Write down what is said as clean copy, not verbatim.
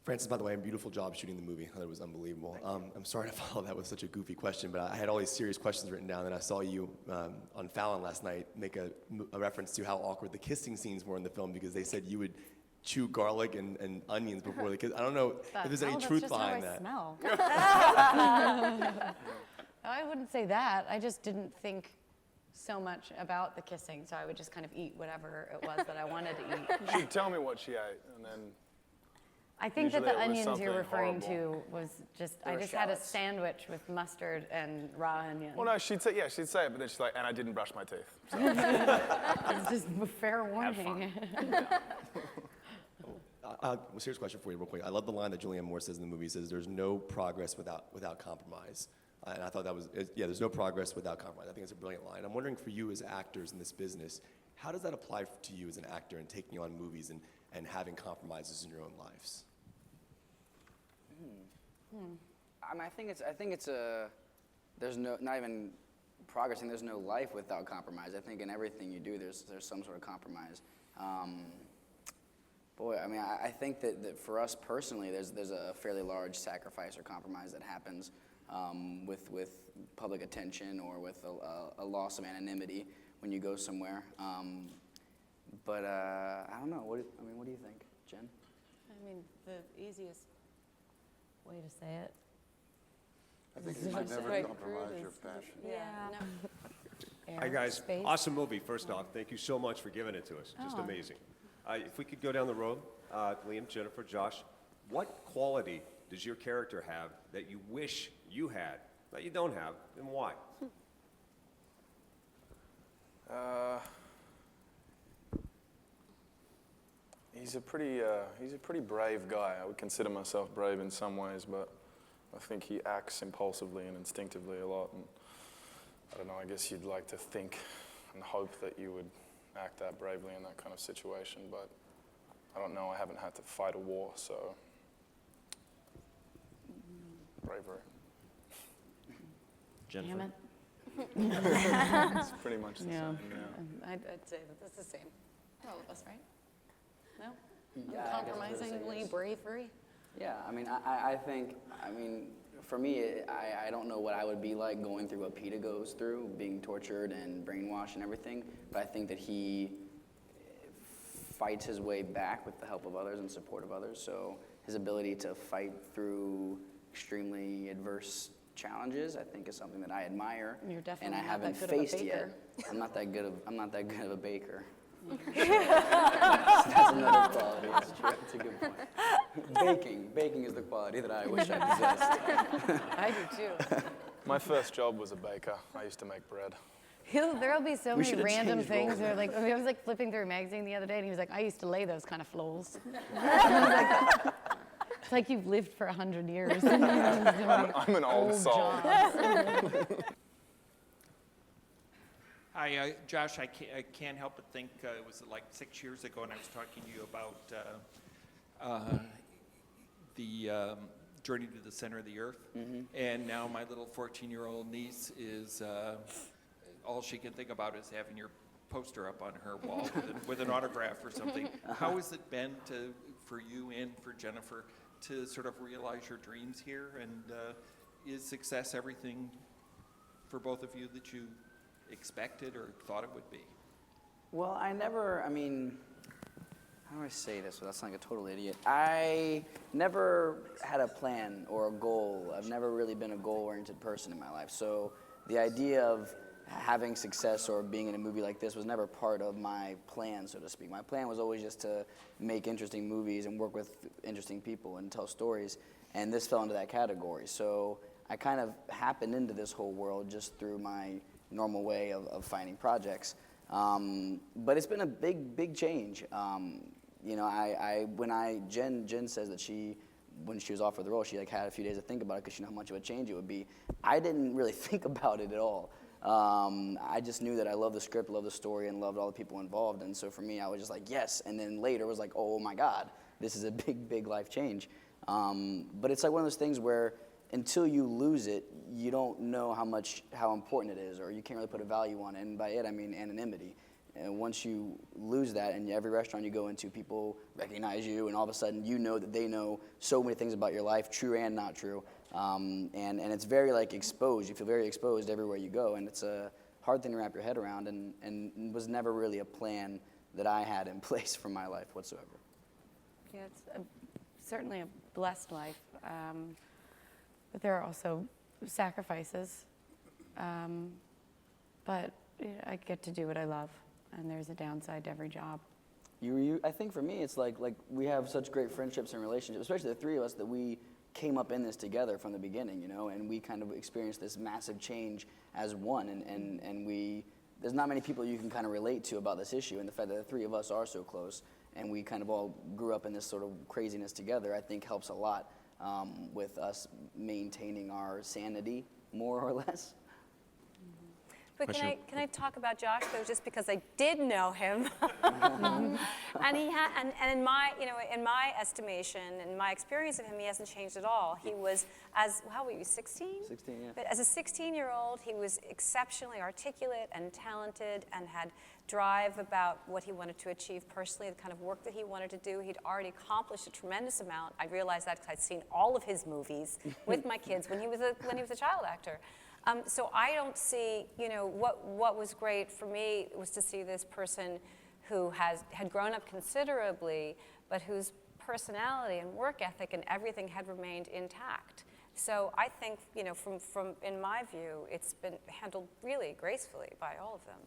Francis, by the way, beautiful job shooting the movie. I thought it was unbelievable. I'm sorry to follow that with such a goofy question, but I had all these serious questions written down, and I saw you on Fallon last night make a reference to how awkward the kissing scenes were in the film because they said you would chew garlic and onions before the kiss. I don't know if there's any truth behind that. Smell. I wouldn't say that. I just didn't think so much about the kissing, so I would just kind of eat whatever it was that I wanted to eat. She'd tell me what she ate, and then I think that the usually it was onions you're something referring horrible. to was just, They I were just had a shallots. sandwich with mustard and raw onion. well, no, she'd say it, but then she's like, and I didn't brush my teeth. So, It's just a fair warning. A serious question for you real quick. I love the line that Julianne Moore says in the movie. He says, there's no progress without compromise. And I thought that was, there's no progress without compromise. I think it's a brilliant line. I'm wondering for you as actors in this business, how does that apply to you as an actor and taking on movies and having compromises in your own lives? I mean, I think it's there's not even progressing. There's no life without compromise. I think in everything you do, there's some sort of compromise. Boy, I mean, I think that for us personally, there's a fairly large sacrifice or compromise that happens with public attention or with a loss of anonymity when you go somewhere. But I don't know. What do you think, Jen? I mean, the easiest way to say it. I think you should never compromise your passion. Yeah. No. Hi guys, Space. awesome movie. First off, thank you so much for giving it to us. Just amazing. If we could go down the road, Liam, Jennifer, Josh, what quality does your character have that you wish you had that you don't have, and why? He's a pretty brave guy. I would consider myself brave in some ways, but I think he acts impulsively and instinctively a lot. And I don't know, I guess you'd like to think and hope that you would act that bravely in that kind of situation, but I don't know, I haven't had to fight a war, so bravery. Jennifer? It's pretty much the Yeah. same, yeah. I'd say that that's the same. All of us, right? No? Yeah, I guess Uncompromisingly yes. bravery? Yeah, I mean, I think, for me, I don't know what I would be like going through what Peter goes through, being tortured and brainwashed and everything, but I think that he fights his way back with the help of others and support of others, so his ability to fight through extremely adverse challenges, I think, is something that I admire. You're definitely and I not haven't that good of a faced yet. baker. I'm not that good of a baker. That's another quality. That's true. That's a good point. Baking is the quality that I wish I possessed. I do too. My first job was a baker. I used to make bread. There'll be so We many should've random changed things. roles. Where, like, I was like flipping through a magazine the other day, and he was like, "I used to lay those kind of floors." It's like you've lived for 100 years. I'm an old soul. Hi, Josh. I can't help but think it was like 6 years ago, and I was talking to you about the journey to the center of the earth. And now my little 14-year-old niece is all she can think about is having your poster up on her wall with an autograph or something. How has it been for you and for Jennifer to sort of realize your dreams here? And is success everything for both of you that you expected or thought it would be? Well, how do I say this without sounding like a total idiot? I never had a plan or a goal. I've never really been a goal-oriented person in my life. So the idea of having success or being in a movie like this was never part of my plan, so to speak. My plan was always just to make interesting movies and work with interesting people and tell stories, and this fell into that category. So I kind of happened into this whole world just through my normal way of finding projects. But it's been a big change. Jen says that when she was offered the role, she had a few days to think about it because she knew how much of a change it would be. I didn't really think about it at all. I just knew that I loved the script, loved the story, and loved all the people involved. And so for me, I was just like, yes. And then later was like, oh my God, this is a big life change. But it's like one of those things where until you lose it, you don't know how important it is, or you can't really put a value on it. And by it, I mean anonymity. And once you lose that, and every restaurant you go into, people recognize you, and all of a sudden you know that they know so many things about your life, true and not true. And it's very like exposed. You feel very exposed everywhere you go, and it's a hard thing to wrap your head around, and was never really a plan that I had in place for my life whatsoever. Yeah, it's certainly a blessed life, but there are also sacrifices. But I get to do what I love, and there's a downside to every job. I think for me, it's like we have such great friendships and relationships, especially the three of us, that we came up in this together from the beginning, you know, and we kind of experienced this massive change as one, and there's not many people you can kind of relate to about this issue, and the fact that the three of us are so close, and we kind of all grew up in this sort of craziness together, I think helps a lot with us maintaining our sanity, more or less. But can I talk about Josh though, just because I did know him, and and in my estimation and my experience of him, he hasn't changed at all. He was how old were you, 16? 16, yeah. But as a 16-year-old, he was exceptionally articulate and talented and had drive about what he wanted to achieve personally, the kind of work that he wanted to do. He'd already accomplished a tremendous amount. I realized that because I'd seen all of his movies with my kids when he was a child actor. So I don't see, what was great for me was to see this person who had grown up considerably, but whose personality and work ethic and everything had remained intact. So I think, from in my view, it's been handled really gracefully by all of them.